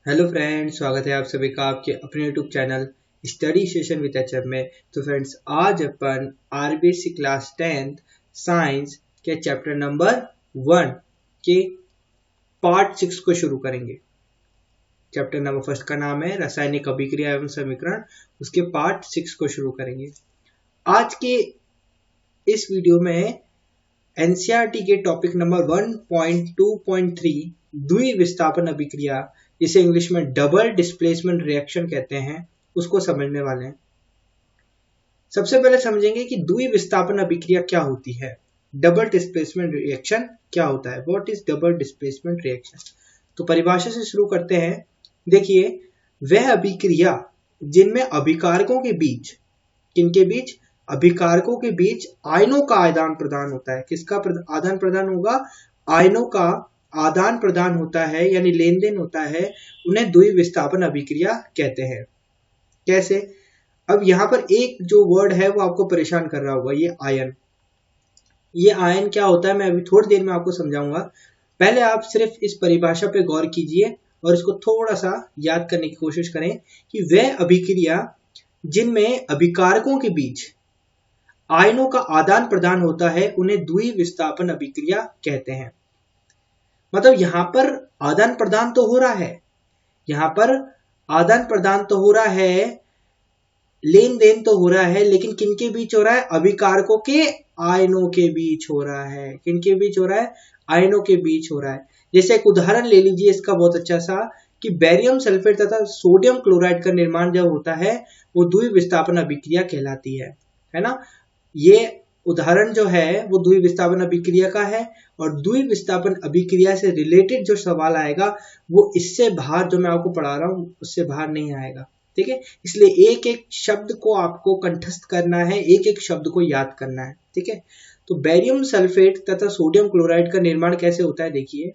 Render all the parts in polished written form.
Hello friends, स्वागत है आप सभी का आपके अपने YouTube channel study session with HF में। तो फ्रेंड्स, आज अपन आरबीएससी क्लास 10th साइंस के चैप्टर नंबर 1 के पार्ट 6 को शुरू करेंगे। चैप्टर नंबर फर्स्ट का नाम है रासायनिक अभिक्रिया एवं समीकरण। उसके पार्ट 6 को शुरू करेंगे। आज के इस वीडियो में एनसीईआरटी के टॉपिक नंबर 1.2.3 द्विविस्थापन अभिक्रिया, जिसे इंग्लिश में डबल डिस्प्लेसमेंट रिएक्शन कहते हैं, उसको समझने वाले हैं। सबसे पहले समझेंगे कि द्विविस्थापन अभिक्रिया क्या होती है, डबल डिस्प्लेसमेंट रिएक्शन क्या होता है, what is double displacement reaction. तो परिभाषा से शुरू करते हैं। देखिए, वह अभिक्रिया जिनमें अभिकारकों के बीच, किनके बीच, अभिकारकों के बीच आयनों का आदान प्रदान होता है। किसका आदान प्रदान होगा? आयनों का आदान प्रदान होता है, यानी लेन देन होता है, उन्हें द्विविस्थापन अभिक्रिया कहते हैं। कैसे? अब यहां पर एक जो वर्ड है वो आपको परेशान कर रहा होगा, ये आयन। ये आयन क्या होता है मैं अभी थोड़ी देर में आपको समझाऊंगा। पहले आप सिर्फ इस परिभाषा पे गौर कीजिए और इसको थोड़ा सा याद करने की कोशिश करें कि वह अभिक्रिया जिनमें अभिकारकों के बीच आयनों का आदान प्रदान होता है उन्हें द्विविस्थापन अभिक्रिया कहते हैं। मतलब यहां पर आदान प्रदान तो हो रहा है, यहां पर आदान प्रदान तो हो रहा है, लेन देन तो हो रहा है, लेकिन किनके बीच हो रहा है? अभिकारकों के आयनों के बीच हो रहा है। किनके बीच हो रहा है? आयनों के बीच हो रहा है। जैसे एक उदाहरण ले लीजिए इसका बहुत अच्छा सा, कि बेरियम सल्फेट तथा सोडियम क्लोराइड का निर्माण जब होता है वो द्विविस्थापन अभिक्रिया कहलाती है ना। ये उदाहरण जो है वो द्विविस्थापन अभिक्रिया का है, और द्विविस्थापन अभिक्रिया से रिलेटेड जो सवाल आएगा वो इससे बाहर, जो मैं आपको पढ़ा रहा हूं उससे बाहर नहीं आएगा। ठीक है, इसलिए एक एक शब्द को आपको कंठस्थ करना है, एक एक शब्द को याद करना है। ठीक है, तो बेरियम सल्फेट तथा सोडियम क्लोराइड का निर्माण कैसे होता है? देखिए,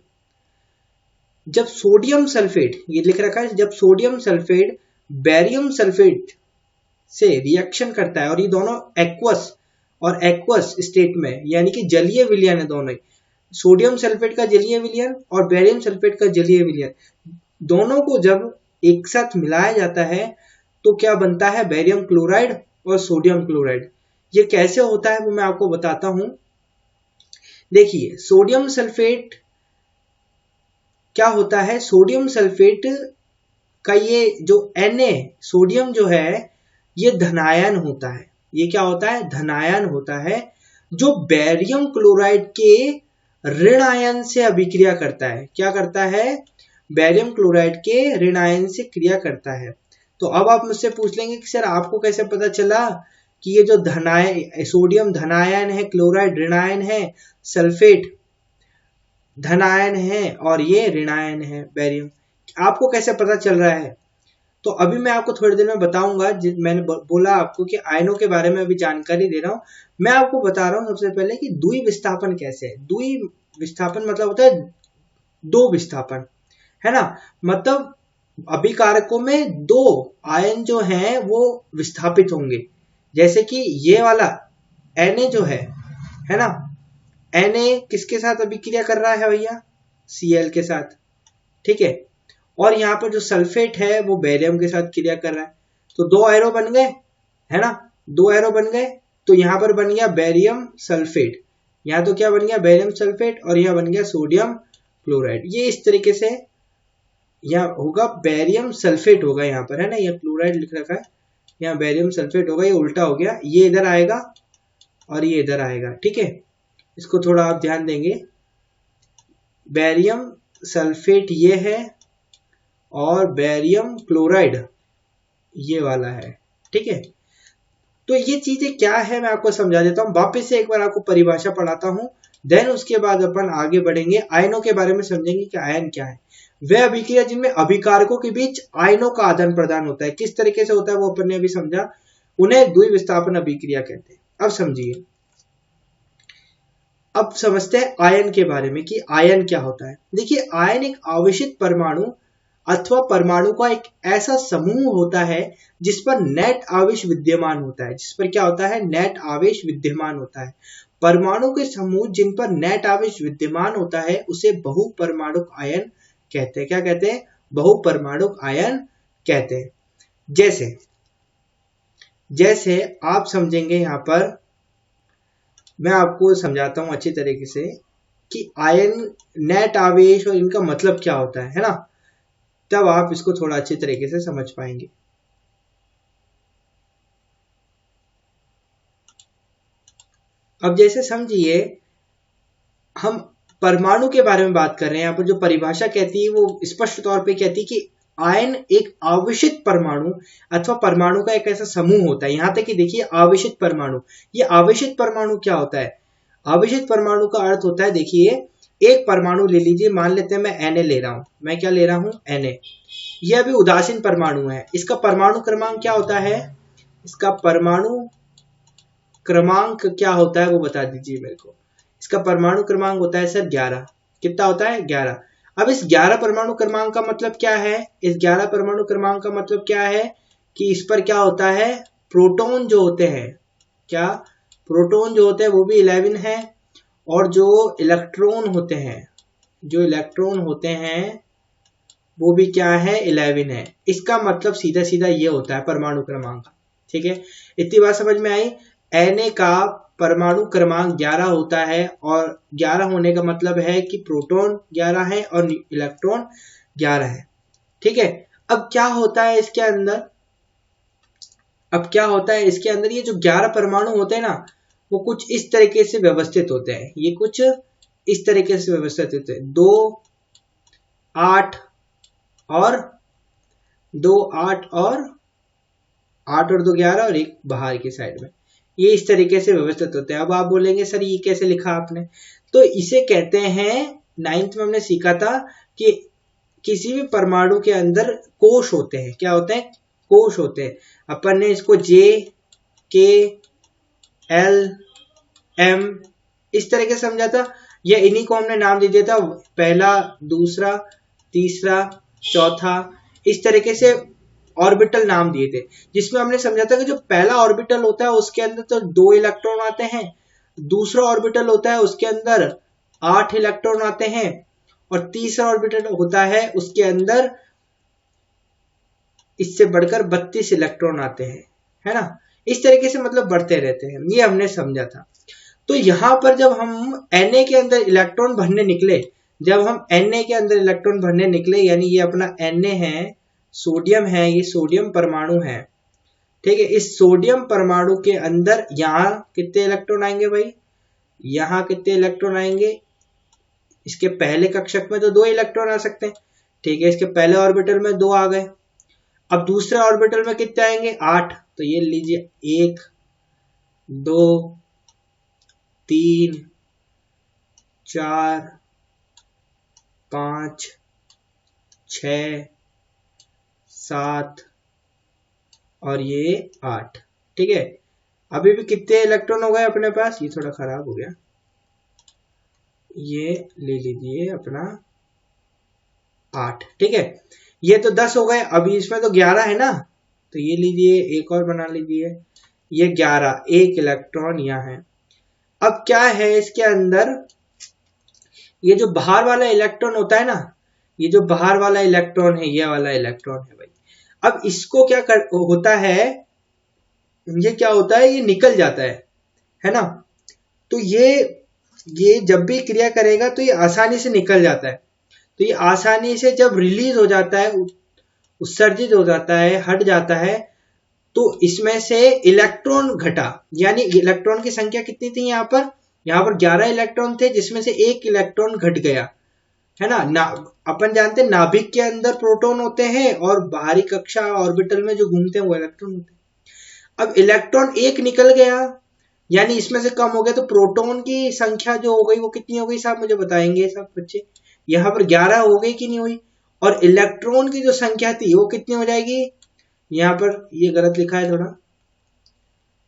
जब सोडियम सल्फेट, ये लिख रखा है, जब सोडियम सल्फेट बेरियम सल्फेट से रिएक्शन करता है, और ये दोनों एक्वस और एक्वस स्टेट में, यानी कि जलीय विलयन है दोनों, सोडियम सल्फेट का जलीय विलयन और बेरियम सल्फेट का जलीय विलयन, दोनों को जब एक साथ मिलाया जाता है तो क्या बनता है? बेरियम क्लोराइड और सोडियम क्लोराइड। ये कैसे होता है वो मैं आपको बताता हूं। देखिए, सोडियम सल्फेट क्या होता है? सोडियम सल्फेट का ये जो Na, सोडियम जो है, ये धनायन होता है। ये क्या होता है? धनायन होता है, जो बेरियम क्लोराइड के ऋण आयन से अभिक्रिया करता है। क्या करता है? बेरियम क्लोराइड के ऋण आयन से क्रिया करता है। तो अब आप मुझसे पूछ लेंगे कि सर आपको कैसे पता चला कि ये जो सोडियम धनायन है, क्लोराइड ऋणायन है, सल्फेट धनायन है और ये ऋणायन है बेरियम, आपको कैसे पता चल रहा है? तो अभी मैं आपको थोड़ी देर में बताऊंगा। मैंने बोला आपको कि आयनों के बारे में अभी जानकारी दे रहा हूं। मैं आपको बता रहा हूं सबसे पहले कि द्विविस्थापन कैसे है। द्विविस्थापन मतलब होता है दो विस्थापन, है ना। मतलब अभिकारकों में दो आयन जो हैं वो विस्थापित होंगे। जैसे कि ये वाला Na जो है ना, Na किसके साथ अभिक्रिया कर रहा है भैया? Cl के साथ। ठीक है, और यहाँ पर जो सल्फेट है वो बेरियम के साथ क्रिया कर रहा है। तो दो एरो बन गए, है ना, दो एरो बन गए। तो यहाँ पर बन गया बेरियम सल्फेट, यहाँ तो क्या बन गया? बेरियम सल्फेट, और यहाँ बन गया सोडियम क्लोराइड। ये इस तरीके से यहाँ होगा, बेरियम सल्फेट होगा यहाँ पर, है ना, यह क्लोराइड लिख रखा है, यहाँ बेरियम सल्फेट होगा, ये उल्टा हो गया, ये इधर आएगा और ये इधर आएगा। ठीक है, इसको थोड़ा आप ध्यान देंगे। बेरियम सल्फेट ये है और बेरियम क्लोराइड ये वाला है। ठीक है, तो ये चीजें क्या है मैं आपको समझा देता हूं। वापस से एक बार आपको परिभाषा पढ़ाता हूं, देन उसके बाद अपन आगे बढ़ेंगे, आयनों के बारे में समझेंगे कि आयन क्या है। वह अभिक्रिया जिनमें अभिकारकों के बीच आयनों का आदान प्रदान होता है। किस तरीके से होता है वो अपन ने अभी समझा, उन्हें द्विविस्थापन अभिक्रिया कहते हैं। अब समझिए, अब समझते हैं आयन के बारे में कि आयन क्या होता है। देखिए, आयन एक आवेशित परमाणु अथवा परमाणु का एक ऐसा समूह होता है जिस पर नेट आवेश विद्यमान होता है। जिस पर क्या होता है? नेट आवेश विद्यमान होता है। परमाणु के समूह जिन पर नेट आवेश विद्यमान होता है उसे बहुपरमाणुक आयन कहते हैं। क्या कहते हैं? बहुपरमाणुक आयन कहते हैं। जैसे जैसे आप समझेंगे, यहाँ पर मैं आपको समझाता हूं अच्छी तरीके से कि आयन, नेट आवेश और इनका मतलब क्या होता है ना, तब आप इसको थोड़ा अच्छी तरीके से समझ पाएंगे। अब जैसे समझिए, हम परमाणु के बारे में बात कर रहे हैं। यहाँ पर जो परिभाषा कहती है वो स्पष्ट तौर पे कहती है कि आयन एक आवेशित परमाणु अथवा परमाणु का एक ऐसा समूह होता है। यहां तक कि देखिए आवेशित परमाणु, ये आवेशित परमाणु क्या होता है? आवेशित परमाणु का अर्थ होता है, देखिए एक परमाणु ले लीजिए, मान लेते हैं मैं Na ले रहा हूं। मैं क्या ले रहा हूं? Na। यह अभी उदासीन परमाणु है। इसका परमाणु क्रमांक क्या होता है? इसका परमाणु क्रमांक क्या होता है वो बता दीजिए मेरे को। इसका परमाणु क्रमांक होता है सर 11। कितना होता है? 11। अब इस 11 परमाणु क्रमांक का मतलब क्या है? इस 11 परमाणु क्रमांक का मतलब क्या है कि इस पर क्या होता है? प्रोटॉन जो होते हैं, क्या प्रोटॉन जो होते हैं वो भी 11 है, और जो इलेक्ट्रॉन होते हैं, जो इलेक्ट्रॉन होते हैं वो भी क्या है? 11 है। इसका मतलब सीधा सीधा ये होता है परमाणु क्रमांक। ठीक है, इतनी बात समझ में आई। Na का परमाणु क्रमांक 11 होता है, और 11 होने का मतलब है कि प्रोटॉन 11 है और इलेक्ट्रॉन 11 है। ठीक है, अब क्या होता है इसके अंदर? अब क्या होता है इसके अंदर? ये जो 11 परमाणु होते हैं ना, वो कुछ इस तरीके से व्यवस्थित होते हैं। ये कुछ इस तरीके से व्यवस्थित होते हैं। 2 8 और 2 8 और 8 और 2 11 और एक बाहर की साइड में, ये इस तरीके से व्यवस्थित होते हैं। अब आप बोलेंगे सर ये कैसे लिखा आपने? तो इसे कहते हैं, 9th में हमने सीखा था कि किसी भी परमाणु के अंदर कोश होते हैं। क्या होते हैं? कोश होते हैं। अपन ने इसको J, K, L, M इस तरह के समझा था, या इन्हीं को हमने नाम दे दिया था, पहला, दूसरा, तीसरा, चौथा, इस तरीके से ऑर्बिटल नाम दिए थे, जिसमें हमने समझा था कि जो पहला ऑर्बिटल होता है उसके अंदर तो 2 इलेक्ट्रॉन आते हैं, दूसरा ऑर्बिटल होता है उसके अंदर 8 इलेक्ट्रॉन आते हैं, और तीसरा ऑर्बिटल होता है उसके अंदर इससे बढ़कर 32 इलेक्ट्रॉन आते हैं, है ना। इस तरीके से मतलब बढ़ते रहते हैं, ये हमने समझा था। तो यहां पर जब हम Na के अंदर इलेक्ट्रॉन भरने निकले, जब हम Na के अंदर इलेक्ट्रॉन भरने निकले, यानी ये अपना Na है, सोडियम है, ये सोडियम परमाणु है। ठीक है, इस सोडियम परमाणु के अंदर यहाँ कितने इलेक्ट्रॉन आएंगे भाई? यहाँ कितने इलेक्ट्रॉन आएंगे? इसके पहले कक्षक में तो 2 इलेक्ट्रॉन आ सकते हैं। ठीक है, इसके पहले ऑर्बिटल में 2 आ गए। अब दूसरे ऑर्बिटल में कितने आएंगे? 8। तो ये लीजिए 1 2 3 4 5 6 7 और ये 8। ठीक है, अभी भी कितने इलेक्ट्रॉन हो गए अपने पास? ये थोड़ा खराब हो गया, ये ले लीजिए अपना 8। ठीक है, ये तो 10 हो गए। अभी इसमें तो 11 है ना, तो ये लीजिए एक और बना लीजिए, ये 11, एक इलेक्ट्रॉन यहाँ है। अब क्या है इसके अंदर? ये जो बाहर वाला इलेक्ट्रॉन होता है ना, ये जो बाहर वाला इलेक्ट्रॉन है, ये वाला इलेक्ट्रॉन है भाई। अब इसको क्या होता है, ये क्या होता है? ये निकल जाता है ना। तो ये जब भी क्रिया करेगा तो ये आसानी से निकल जाता है। तो ये आसानी से जब रिलीज हो जाता है, उत्सर्जित हो जाता है, हट जाता है, तो इसमें से इलेक्ट्रॉन घटा, यानी इलेक्ट्रॉन की संख्या कितनी थी यहाँ पर? यहाँ पर 11 इलेक्ट्रॉन थे, जिसमें से एक इलेक्ट्रॉन घट गया, है ना। अपन जानते हैं नाभिक के अंदर प्रोटॉन होते हैं और बाहरी कक्षा ऑर्बिटल में जो घूमते हैं वो इलेक्ट्रॉन होते हैं। अब इलेक्ट्रॉन एक निकल गया, यानी इसमें से कम हो गया, तो प्रोटॉन की संख्या जो हो गई वो कितनी हो गई साहब? मुझे बताएंगे सब बच्चे। यहाँ पर 11 हो गई कि नहीं हुई? और इलेक्ट्रॉन की जो संख्या थी वो कितनी हो जाएगी? यहाँ पर ये गलत लिखा है थोड़ा,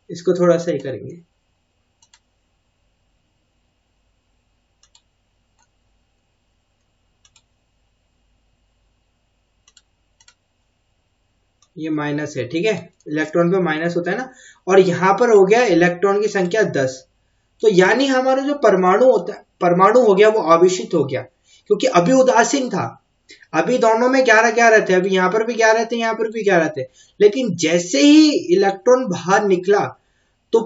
इसको थोड़ा सही करेंगे। ये माइनस है, ठीक है, इलेक्ट्रॉन पे माइनस होता है ना। और यहां पर हो गया इलेक्ट्रॉन की संख्या 10। तो यानी हमारा जो परमाणु होता है, परमाणु हो गया वो आवेशित हो गया, क्योंकि अभी उदासीन था। अभी दोनों में 11-11 थे, अभी यहाँ पर भी 11 थे, यहाँ पर भी 11 थे, लेकिन जैसे ही इलेक्ट्रॉन बाहर निकला तो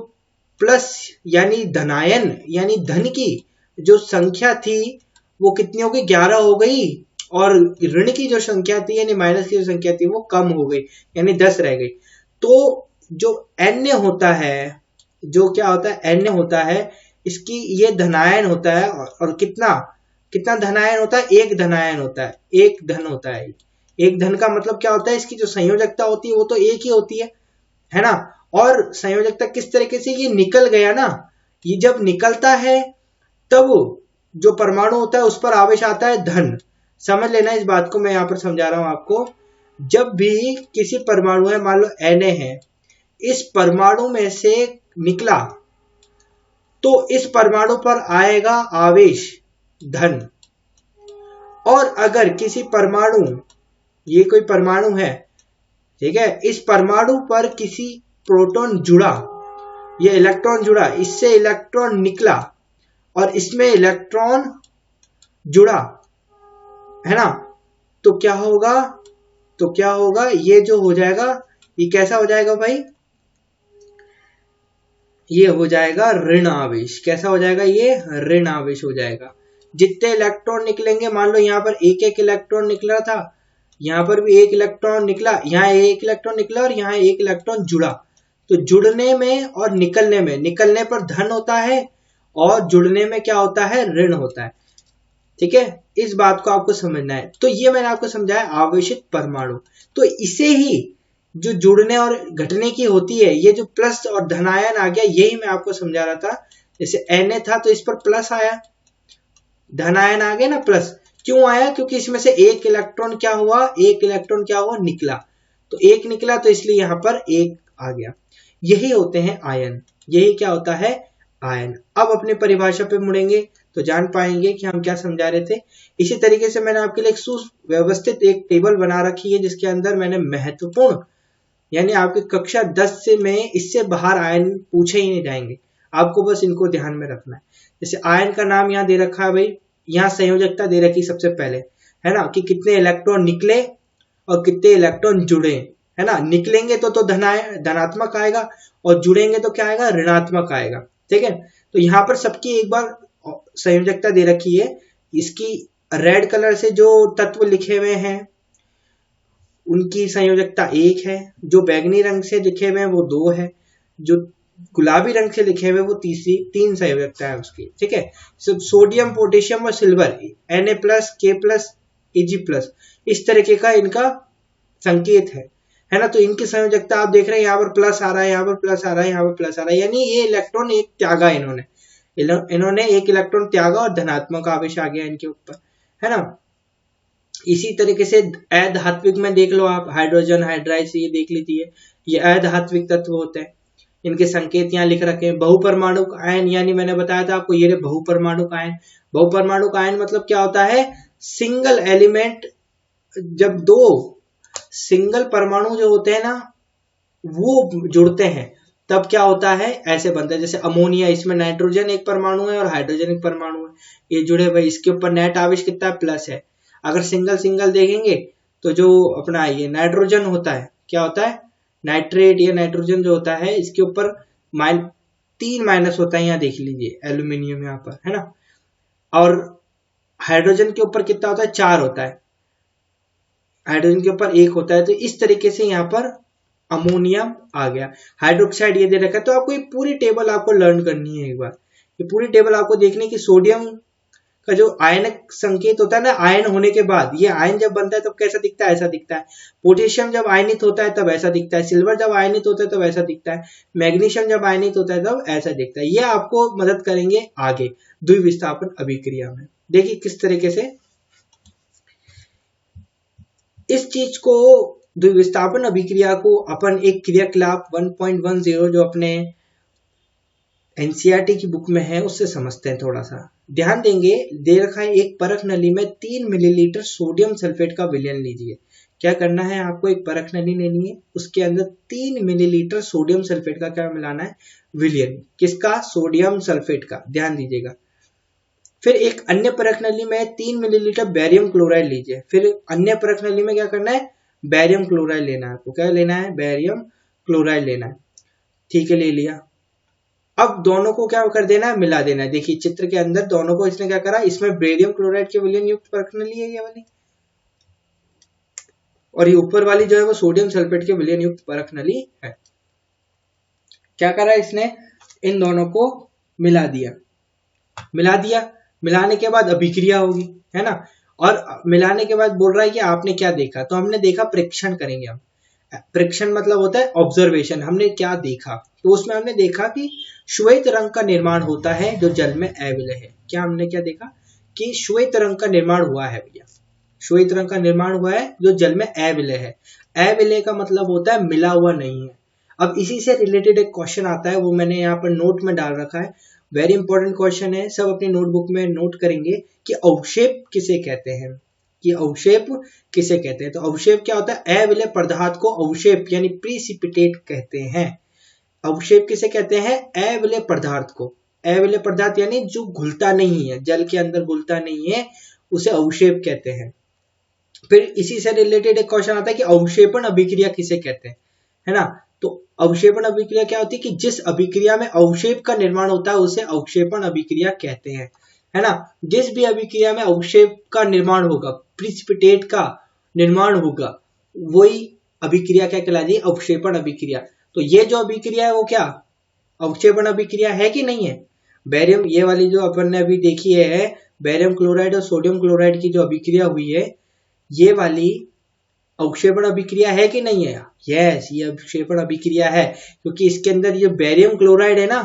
प्लस यानी धनायन यानी धन की जो संख्या थी वो कितनी हो गई, 11 हो गई, और ऋण की जो संख्या थी यानी माइनस की जो संख्या थी वो कम हो गई यानी 10 रह गई। तो जो n होता है, जो क्या होता है n होता है, इसकी ये धनायन होता है, और कितना कितना धनायन होता है, एक धनायन होता है, एक धन होता है। एक धन का मतलब क्या होता है, इसकी जो संयोजकता होती है वो तो एक ही होती है ना। और संयोजकता किस तरीके से, ये निकल गया ना, ये जब निकलता है तब जो परमाणु होता है उस पर आवेश आता है धन। समझ लेना इस बात को, मैं यहां पर समझा रहा हूं आपको। जब भी किसी परमाणु है, मान लो Na है, इस परमाणु में से निकला तो इस परमाणु पर आएगा आवेश धन। और अगर किसी परमाणु, ये कोई परमाणु है, ठीक है, इस परमाणु पर किसी प्रोटॉन जुड़ा, ये इलेक्ट्रॉन जुड़ा, इससे इलेक्ट्रॉन निकला और इसमें इलेक्ट्रॉन जुड़ा, है ना, तो क्या होगा, तो क्या होगा, ये जो हो जाएगा, ये कैसा हो जाएगा भाई, ये हो जाएगा ऋण आवेश। कैसा हो जाएगा, ये ऋण आवेश हो जाएगा। जितने इलेक्ट्रॉन निकलेंगे, मान लो यहाँ पर एक एक इलेक्ट्रॉन निकला था, यहाँ पर भी एक इलेक्ट्रॉन निकला, यहाँ एक इलेक्ट्रॉन निकला और यहाँ एक इलेक्ट्रॉन जुड़ा, तो जुड़ने में और निकलने में, निकलने पर धन होता है और जुड़ने में क्या होता है, ऋण होता है। ठीक है, इस बात को आपको समझना है। तो ये मैंने आपको समझाया आवेशित परमाणु। तो इसे ही जो जुड़ने और घटने की होती है, ये जो प्लस और धनायन आ गया, यही मैं आपको समझा रहा था। जैसे Na था तो इस पर प्लस आया, धनायन आ गया ना, प्लस क्यों आया, क्योंकि इसमें से एक इलेक्ट्रॉन क्या हुआ, एक इलेक्ट्रॉन क्या हुआ, निकला, तो एक निकला तो इसलिए यहां पर एक आ गया। यही होते हैं आयन, यही क्या होता है, आयन। अब अपनी परिभाषा पे मुड़ेंगे तो जान पाएंगे कि हम क्या समझा रहे थे। इसी तरीके से मैंने आपके लिए एक सुव्यवस्थित एक टेबल बना रखी है, जिसके अंदर मैंने महत्वपूर्ण, यानी आपकी कक्षा 10 से में इससे बाहर आयन पूछे ही नहीं जाएंगे, आपको बस इनको ध्यान में रखना है। जैसे आयन का नाम यहाँ दे रखा है भाई, यहाँ संयोजकता दे रखी सबसे पहले, है ना, कि कितने इलेक्ट्रॉन निकले और कितने इलेक्ट्रॉन जुड़े, है ना। निकलेंगे तो धनात्मक आएगा और जुड़ेंगे तो क्या आएगा, ऋणात्मक आएगा। ठीक है, तो यहाँ पर सबकी एक बार संयोजकता दे रखी है। इसकी रेड कलर से जो तत्व लिखे हुए हैं उनकी संयोजकता 1 है, जो बैगनी रंग से लिखे हुए हैं वो 2 है, जो गुलाबी रंग से लिखे हुए वो 3 संयोजकता है उसकी। ठीक है, सब सोडियम, पोटेशियम और सिल्वर, Na+, K+, Ag+, इस तरीके का इनका संकेत है ना। तो इनकी संयोजकता आप देख रहे हैं, यहाँ पर प्लस आ रहा है, यहाँ पर प्लस आ रहा है, यहाँ पर प्लस आ रहा है, यानी ये इलेक्ट्रॉन एक त्यागा, इन्होंने एक इलेक्ट्रॉन त्यागा और धनात्मक आवेश आ गया इनके ऊपर, है ना। इसी तरीके से अधात्विक में देख लो आप, हाइड्रोजन, हाइड्राइड से ये देख लीजिए, ये अधात्विक तत्व होते हैं, इनके संकेत यहाँ लिख रखे हैं। बहुपरमाणुक आयन, यानी मैंने बताया था आपको, ये बहुपरमाणुक आयन। बहुपरमाणुक आयन मतलब क्या होता है, सिंगल एलिमेंट, जब 2 सिंगल परमाणु जो होते हैं ना वो जुड़ते हैं तब क्या होता है, ऐसे बनता है। जैसे अमोनिया, इसमें नाइट्रोजन एक परमाणु है और हाइड्रोजन एक परमाणु है, ये जुड़े भाई, इसके ऊपर नेट आवेश कितना है, प्लस है। अगर सिंगल सिंगल देखेंगे तो जो अपना ये नाइट्रोजन होता है, क्या होता है, नाइट्रेट या नाइट्रोजन जो होता है, इसके ऊपर 3 माइनस होता है, यहाँ देख लीजिए एल्यूमिनियम यहाँ पर, है ना। और हाइड्रोजन के ऊपर कितना होता है, 4 होता है, हाइड्रोजन के ऊपर 1 होता है। तो इस तरीके से यहाँ पर अमोनिया आ गया। हाइड्रोक्साइड ये दे रखा है। तो आपको ये पूरी टेबल आपको लर्न करनी है एक बार, ये पूरी टेबल आपको देखने की। सोडियम का जो आयनिक संकेत होता है ना, आयन होने के बाद, ये आयन जब बनता है तब कैसा दिखता है, ऐसा दिखता है। पोटेशियम जब आयनित होता है तब ऐसा दिखता है, सिल्वर जब आयनित होता है तब ऐसा दिखता है, मैग्नीशियम जब आयनित होता है तब ऐसा दिखता है। ये आपको मदद करेंगे आगे द्विविस्थापन अभिक्रिया में। देखिए किस तरीके से इस चीज को, द्विविस्थापन अभिक्रिया को अपन एक क्रियाकलाप 1.10 जो अपने एनसीईआरटी की बुक में है उससे समझते हैं। थोड़ा सा ध्यान देंगे, दे रखा है एक परख नली में 3 मिलीलीटर सोडियम सल्फेट का विलयन लीजिए। क्या करना है आपको, एक परख नली लेनी है, उसके अंदर 3 मिलीलीटर सोडियम सल्फेट का क्या मिलाना है, विलयन। किसका, सोडियम सल्फेट का, ध्यान दीजिएगा। फिर एक अन्य परख नली में 3 मिलीलीटर बेरियम क्लोराइड लीजिए। फिर अन्य परख नली में क्या करना है, बेरियम क्लोराइड लेना है आपको। क्या लेना है, बेरियम क्लोराइड लेना है। ठीक है, ले लिया। अब दोनों को क्या कर देना है, मिला देना है। देखिए चित्र के अंदर दोनों को इसने क्या करा, इसमें बेरियम क्लोराइड के विलयन युक्त परख नली है ये वाली, और ये ऊपर वाली जो है वो सोडियम सल्फेट के विलयन युक्त परख नली है। क्या करा इसने, इन दोनों को मिला दिया। मिलाने के बाद अभिक्रिया होगी, है ना। और मिलाने के बाद बोल रहा है कि आपने क्या देखा, तो हमने देखा, प्रेक्षण करेंगे हम। प्रेक्षण मतलब होता है ऑब्जर्वेशन, हमने क्या देखा, तो उसमें हमने देखा कि श्वेत रंग का निर्माण होता है जो जल में अविलय है। क्या हमने क्या देखा कि श्वेत रंग का निर्माण हुआ है भैया, श्वेत रंग का निर्माण हुआ है जो जल में अविलय है। अविलय का मतलब होता है मिला हुआ नहीं है। अब इसी से रिलेटेड एक क्वेश्चन आता है, वो मैंने यहाँ पर नोट में डाल रखा है, वेरी इंपॉर्टेंट क्वेश्चन है, सब अपनी नोटबुक में नोट करेंगे कि अवक्षेप किसे कहते हैं, कि अवक्षेप किसे कहते हैं। तो अवक्षेप क्या होता है, अविलय पदार्थ को अवक्षेप यानी प्रिसिपिटेट कहते हैं। अवक्षेप किसे कहते हैं, अविलय पदार्थ को। अविलय पदार्थ यानी जो घुलता नहीं है, जल के अंदर घुलता नहीं है, उसे अवक्षेप कहते हैं। फिर इसी से रिलेटेड एक क्वेश्चन आता है कि अवक्षेपण अभिक्रिया किसे कहते हैं, है ना। तो अवक्षेपण अभिक्रिया क्या होती है कि जिस अभिक्रिया में अवक्षेप का निर्माण होता है उसे अवक्षेपण अभिक्रिया कहते हैं, है ना। जिस भी अभिक्रिया में अवक्षेप का निर्माण होगा, प्रिसिपिटेट का निर्माण होगा, वही अभिक्रिया क्या कहलाती है, अवक्षेपण अभिक्रिया। तो ये जो अभिक्रिया है वो क्या अवक्षेपण अभिक्रिया है कि नहीं है। बेरियम, ये वाली जो अपन ने अभी देखी है, बेरियम क्लोराइड और सोडियम क्लोराइड की जो अभिक्रिया हुई है, ये वाली अवक्षेपण अभिक्रिया है कि नहीं है। यस, ये अवक्षेपण अभिक्रिया है, क्योंकि इसके अंदर ये बेरियम क्लोराइड है ना,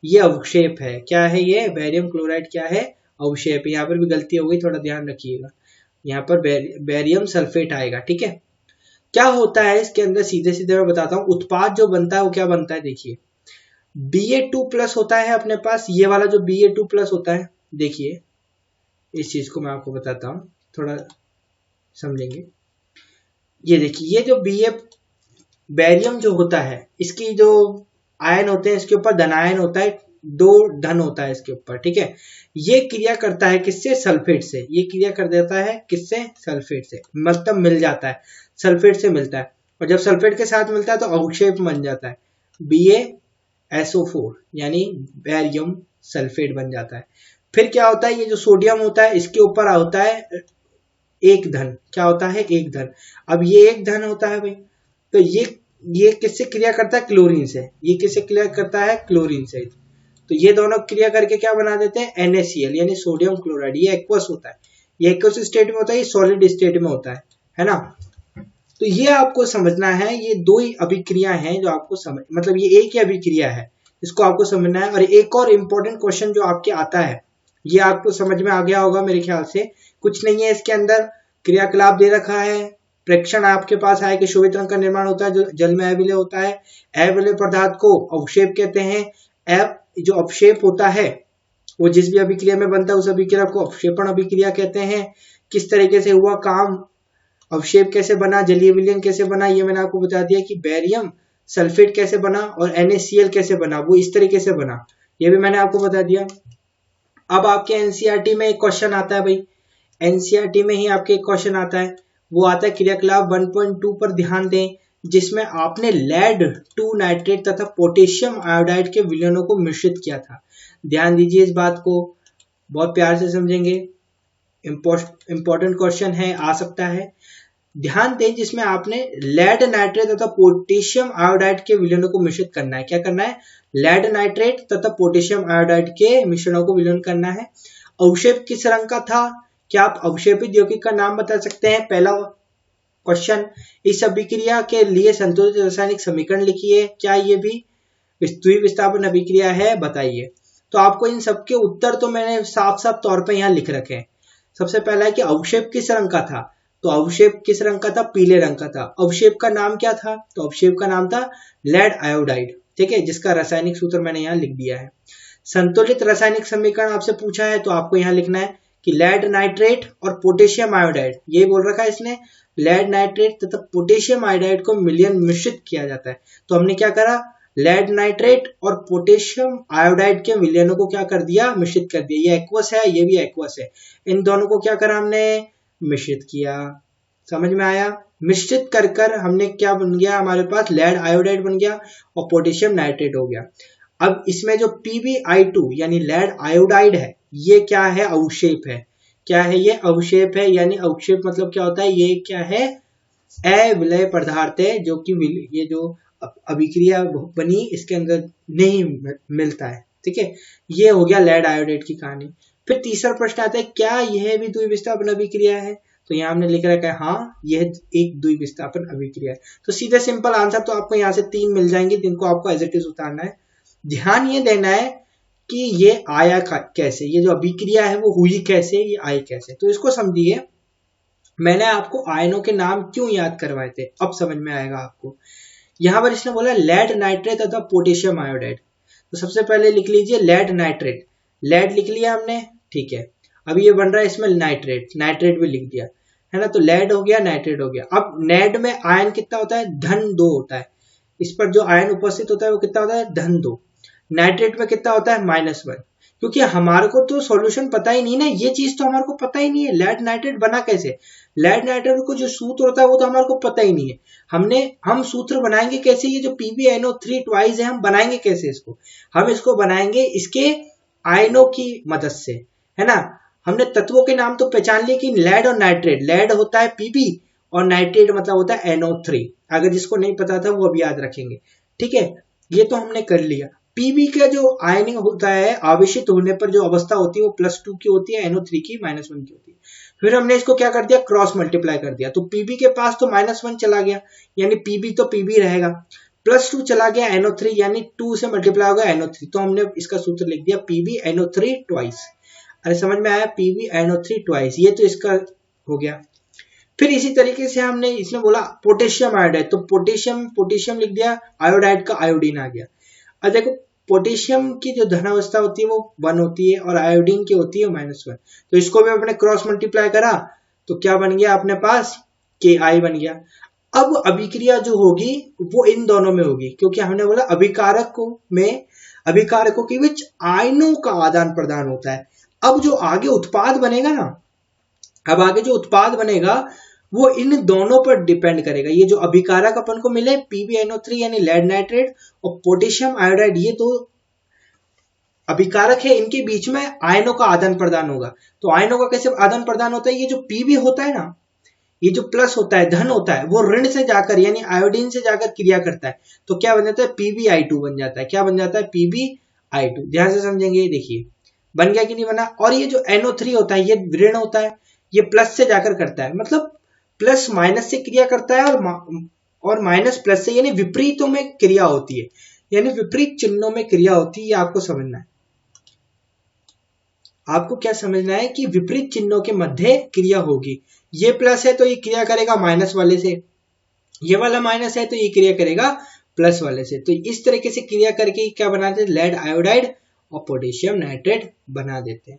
ये अवक्षेप है। क्या है ये, बेरियम क्लोराइड क्या है, अवक्षेप। यहाँ पर भी गलती हो गई, थोड़ा ध्यान रखिएगा, यहाँ पर बेरियम सल्फेट आएगा, ठीक है। क्या होता है इसके अंदर, सीधे सीधे मैं बताता हूँ। उत्पाद जो बनता है वो क्या बनता है, देखिए Ba2+ होता है अपने पास, ये वाला जो Ba2+ होता है, देखिए इस चीज को मैं आपको बताता हूँ, थोड़ा समझेंगे। ये देखिए, ये जो बेरियम जो होता है, इसकी जो आयन होते हैं, इसके ऊपर धनायन होता है, 2 धन होता है इसके ऊपर, ठीक है। ये क्रिया करता है किससे, सल्फेट से। ये क्रिया कर देता है किससे, सल्फेट से, मतलब मिल जाता है, सल्फेट से मिलता है। और जब सल्फेट के साथ मिलता है तो अवक्षेप बन जाता है, BaSO4 यानी बेरियम सल्फेट बन जाता है। फिर क्या होता है, ये जो सोडियम होता है इसके ऊपर होता है एक धन। क्या होता है, एक धन। अब ये एक धन होता है भाई, तो ये किससे क्रिया करता है, क्लोरीन से। ये किससे क्रिया करता है, क्लोरीन से। तो ये दोनों क्रिया करके क्या बना देते हैं, NaCl यानी सोडियम क्लोराइड। ये एक्वस होता है, ये एक्वस स्टेट में होता है, ये सॉलिड स्टेट में होता है ना। तो ये आपको समझना है, ये 2 ही अभिक्रिया हैं जो आपको समझ, मतलब ये एक ही अभिक्रिया है, इसको आपको समझना है। और एक और इम्पोर्टेंट क्वेश्चन जो आपके आता है, ये आपको समझ में आ गया होगा मेरे ख्याल से। कुछ नहीं है इसके अंदर, क्रियाकलाप दे रखा है, प्रेक्षण आपके पास है कि श्वेत रंग का निर्माण होता है जो जल में अविलय होता है। अविलय पदार्थ को अवक्षेप कहते हैं। जो अवक्षेप होता है वो जिस भी अभिक्रिया में बनता है उस अभिक्रिया को अवक्षेपण अभिक्रिया कहते हैं। किस तरीके से हुआ काम, अवक्षेप कैसे बना, जलीय विलयन कैसे बना, ये मैंने आपको बता दिया कि बेरियम सल्फेट कैसे बना और NaCl कैसे बना, वो इस तरीके से बना, ये भी मैंने आपको बता दिया। अब आपके एनसीईआरटी में एक क्वेश्चन आता है भाई, एनसीईआरटी में ही आपके एक क्वेश्चन आता है, वो आता है क्रियाकलाप 1.2 पर ध्यान दें, जिसमें आपने लेड 2 नाइट्रेट तथा पोटेशियम आयोडाइड के विलयनों को मिश्रित किया था। ध्यान दीजिए इस बात को, बहुत प्यार से समझेंगे, इंपॉर्टेंट क्वेश्चन है, आ सकता है। ध्यान दें जिसमें आपने लेड नाइट्रेट तथा पोटेशियम आयोडाइड के विलयनों को मिश्रित करना है। क्या करना है, लेड नाइट्रेट तथा पोटेशियम आयोडाइड के मिश्रणों को विलयन करना है। अवक्षेप किस रंग का था, क्या आप अवक्षेपित यौगिक का नाम बता सकते हैं। पहला क्वेश्चन, इस अभिक्रिया के लिए संतुलित रासायनिक समीकरण लिखिए। क्या ये भी द्विविस्थापन अभिक्रिया है, बताइए। तो आपको इन सबके उत्तर तो मैंने साफ साफ तौर पर यहाँ लिख रखे हैं। सबसे पहला है कि अवक्षेप किस रंग का था, तो अवक्षेप किस रंग का था, पीले रंग का था। अवक्षेप का नाम क्या था, तो अवक्षेप का नाम था लेड आयोडाइड, ठीक है, जिसका रासायनिक सूत्र मैंने यहाँ लिख दिया है। संतुलित रासायनिक समीकरण आपसे पूछा है तो आपको यहाँ लिखना है कि लेड नाइट्रेट और पोटेशियम आयोडाइड, ये बोल रखा है इसने, लेड नाइट्रेट तथा पोटेशियम आयोडाइड को मिश्रित किया जाता है। तो हमने क्या करा, लेड नाइट्रेट और पोटेशियम आयोडाइड के विलयनों को क्या कर दिया, मिश्रित कर दिया। ये एक्वस है, ये भी एक्वस है, इन दोनों को क्या करा हमने, मिश्रित किया। समझ में आया। मिश्रित कर कर हमने क्या बन गया, हमारे पास लेड आयोडाइड बन गया और पोटेशियम नाइट्रेट हो गया। अब इसमें जो PbI2 यानी लेड आयोडाइड है, ये क्या है, अवक्षेप है। क्या है ये, अवक्षेप है। यानी अवक्षेप मतलब क्या होता है, ये क्या है, अविलय पदार्थ है, जो कि ये जो अभिक्रिया बनी इसके अंदर नहीं मिलता है। ठीक है, ये हो गया लेड आयोडाइड की कहानी। फिर तीसरा प्रश्न आता है, क्या यह भी द्विविस्थापन अभिक्रिया है? तो यहाँ हमने लिख रखा है हाँ, यह एक द्विविस्थापन अभिक्रिया है। तो सीधे सिंपल आंसर तो आपको यहाँ से 3 मिल जाएंगे, जिनको आपको एज इट इज उतारना है। ध्यान ये देना है कि ये आया कैसे, ये जो अभिक्रिया है वो हुई कैसे, ये आई कैसे। तो इसको समझिए, मैंने आपको आयनों के नाम क्यों याद करवाए थे, अब समझ में आएगा आपको। यहां पर इसने बोला लेड नाइट्रेट तथा पोटेशियम आयोडाइड। तो सबसे पहले लिख लीजिए लेड नाइट्रेट, लेड लिख लिया हमने, ठीक है। अभी ये बन रहा है इसमें नाइट्रेट, नाइट्रेट भी लिख दिया है ना, तो लेड हो गया, नाइट्रेट हो गया। अब नेड में आयन कितना होता है, धन 2 होता है। इस पर जो आयन उपस्थित होता है वो कितना होता है, धन 2। नाइट्रेट में कितना होता है, -1। क्योंकि हमारे को तो सॉल्यूशन पता ही नहीं ना, ये चीज तो हमारे को पता ही नहीं है, लेड नाइट्रेट बना कैसे। लेड नाइट्रेट को जो सूत्र होता है वो तो हमारे को पता ही नहीं है। हम सूत्र बनाएंगे कैसे, ये जो PbNO3 ट्वाइस है, हम बनाएंगे कैसे इसको, हम इसको बनाएंगे इसके आयनों की मदद से, है ना। हमने तत्वों के नाम तो पहचान लिए कि लेड और नाइट्रेट, लेड होता है Pb और नाइट्रेट मतलब होता है NO3। अगर जिसको नहीं पता था वो अभी याद रखेंगे, ठीक है। ये तो हमने कर लिया। Pb का जो आयनिंग होता है, आवेशित होने पर जो अवस्था होती है वो +2 की होती है, NO3 की -1 की होती है। फिर हमने इसको क्या कर दिया, क्रॉस मल्टीप्लाई कर दिया, तो Pb के पास तो -1 चला गया, यानी Pb तो Pb रहेगा, +2 चला गया NO3, यानी 2 से मल्टीप्लाई होगा NO3, तो हमने इसका सूत्र लिख दिया PbNO3 ट्वाइस। अरे समझ में आया, PbNO3 ट्वाइस, ये तो इसका हो गया। फिर इसी तरीके से हमने इसने बोला पोटेशियम आयोडाइड, तो पोटेशियम लिख दिया, आयोडाइड का आयोडीन आ गया। अब देखो पोटेशियम की जो धनावस्था होती है वो 1 होती है और आयोडीन की होती है -1। तो इसको भी अपने क्रॉस मल्टीप्लाई करा तो क्या बन गया अपने पास, Ki बन गया। अब अभिक्रिया जो होगी वो इन दोनों में होगी, क्योंकि हमने बोला अभिकारकों के बीच आयनों का आदान प्रदान होता है। अब जो आगे उत्पाद बनेगा ना, अब आगे जो उत्पाद बनेगा वो इन दोनों पर डिपेंड करेगा। ये जो अभिकारक अपन को मिले PbNO3 यानी लेड नाइट्रेट और पोटेशियम आयोडाइड, ये तो अभिकारक है, इनके बीच में आयनों का आदान प्रदान होगा। तो आयनों का कैसे आदान प्रदान होता है, ये जो Pb होता है ना, ये जो प्लस होता है, धन होता है, वो ऋण से जाकर यानी आयोडीन से जाकर क्रिया करता है, तो क्या बन जाता है, PbI2 बन जाता है। क्या बन जाता है, PbI2। ध्यान से समझेंगे, देखिए बन गया कि नहीं बना। और ये जो NO3 होता है, ये ऋण होता है, ये प्लस से जाकर करता है, मतलब प्लस माइनस से क्रिया करता है और माइनस प्लस से, यानी विपरीतों में क्रिया होती है, यानी विपरीत चिन्हों में क्रिया होती है। ये आपको समझना है। आपको क्या समझना है कि विपरीत चिन्हों के मध्य क्रिया होगी। ये प्लस है तो ये क्रिया करेगा माइनस वाले से, ये वाला माइनस है तो ये क्रिया करेगा प्लस वाले से। तो इस तरीके से क्रिया करके क्या बनाते हैं, लेड आयोडाइड और पोटेशियम नाइट्रेट बना देते हैं।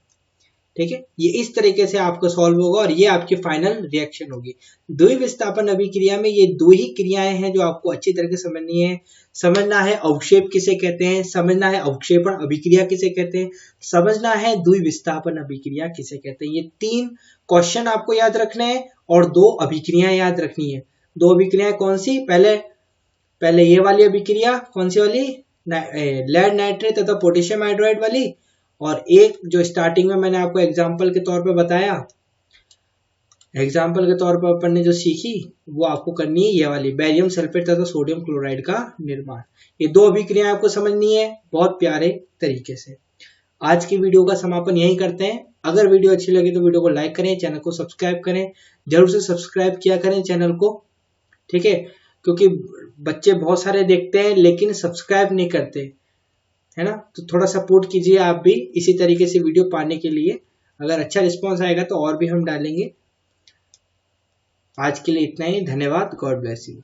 ठीक है, ये इस तरीके से आपको सॉल्व होगा और ये आपकी फाइनल रिएक्शन होगी। द्विविस्थापन अभिक्रिया में ये 2 ही क्रियाएं हैं जो आपको अच्छी तरह से समझनी है। समझना है अवक्षेप किसे कहते हैं, समझना है अवक्षेपण अभिक्रिया किसे कहते हैं, समझना है द्विविस्थापन अभिक्रिया किसे कहते हैं। ये 3 क्वेश्चन आपको याद रखने हैं और 2 अभिक्रियाएं याद रखनी है। 2 अभिक्रियाएं कौन सी, पहले ये वाली अभिक्रिया कौन सी वाली, लेड नाइट्रेट तथा पोटेशियम आयोडाइड वाली, और एक जो स्टार्टिंग में मैंने आपको एग्जाम्पल के तौर पे बताया, एग्जाम्पल के तौर पर अपन ने जो सीखी वो आपको करनी है, ये वाली बेरियम सल्फेट तथा सोडियम क्लोराइड का निर्माण। ये 2 अभिक्रियाएं आपको समझनी है बहुत प्यारे तरीके से। आज की वीडियो का समापन यही करते हैं। अगर वीडियो अच्छी लगी तो वीडियो को लाइक करें, चैनल को सब्सक्राइब करें, जरूर से सब्सक्राइब किया करें चैनल को, ठीक है, क्योंकि बच्चे बहुत सारे देखते हैं लेकिन सब्सक्राइब नहीं करते, है ना। तो थोड़ा सपोर्ट कीजिए आप भी इसी तरीके से वीडियो पाने के लिए। अगर अच्छा रिस्पॉन्स आएगा तो और भी हम डालेंगे। आज के लिए इतना ही, धन्यवाद, गॉड ब्लेस यू।